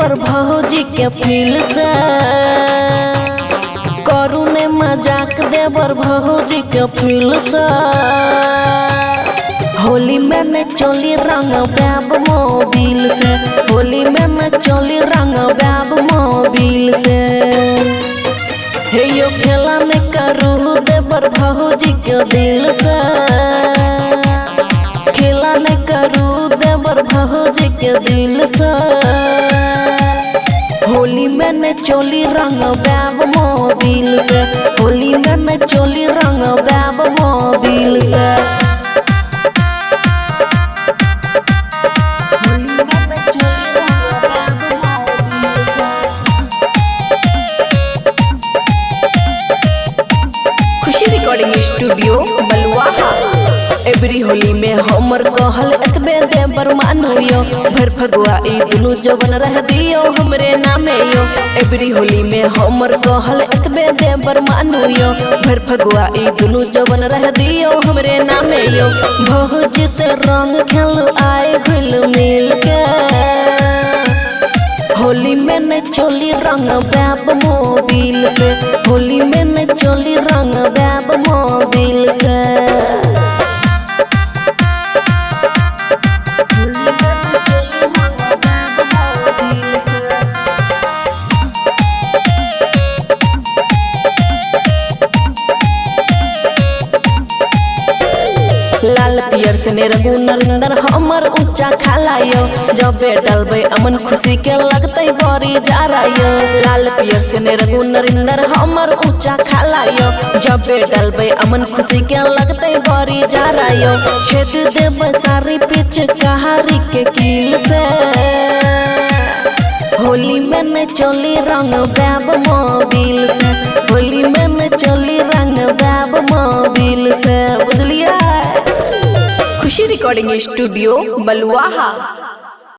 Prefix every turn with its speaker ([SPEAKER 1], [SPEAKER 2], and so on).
[SPEAKER 1] देवर भौजी के फील से, करू ने मजाक देवर भौजी के फील से। होली में न चोली रंग बैब मोबिल से, होली में न चोली रंग बैब मोबिल से। हे यो खेला ने करू देवर भौजी के दिल से, खेला ने करू देवर भौजी के दिल से। होली में न चोली रंग बैब मोबिल से, होली में न चोली रंग बैब मोबिल से।
[SPEAKER 2] खुशी रिकॉर्डिंग स्टूडियो बलुआहा। एवरी होली में हमर कहल एतबे देवर मानो यो, भर फगुआ ई दुनु जवन रह दियो हमरे नामे यो। एवरी होली में हमर कहल एतबे देवर मानो यो, भर फगुआ ई दुनु जवन रह दियो हमरे नामे यो।
[SPEAKER 1] भौजी से रंग खेल आए घुल मिल के, होली में न चोली रंग बैब मोबिल से, होली में न चोली रंग बैब मोबिल से। होली में न चोली रंग बैब मोबिल से।
[SPEAKER 2] लाल पियर से ने रघु नरेंद्र हमर ऊंचा खालायो, जबे डलबे अमन खुशी के लगते बड़ी जारायो। लाल पियर से ने रघु नरेंद्र हमर ऊंचा खालायो, जबे डलबे अमन खुशी के लगते बड़ी जारायो।
[SPEAKER 1] छेद देव सारी पिच कहारी के कील से, होली में न चोली रंग बैब मोबिल से, होली में न चोली रंग बैब मोबिल से। बुझलिए?
[SPEAKER 2] खुशी रिकॉर्डिंग स्टूडियो बलुआहा।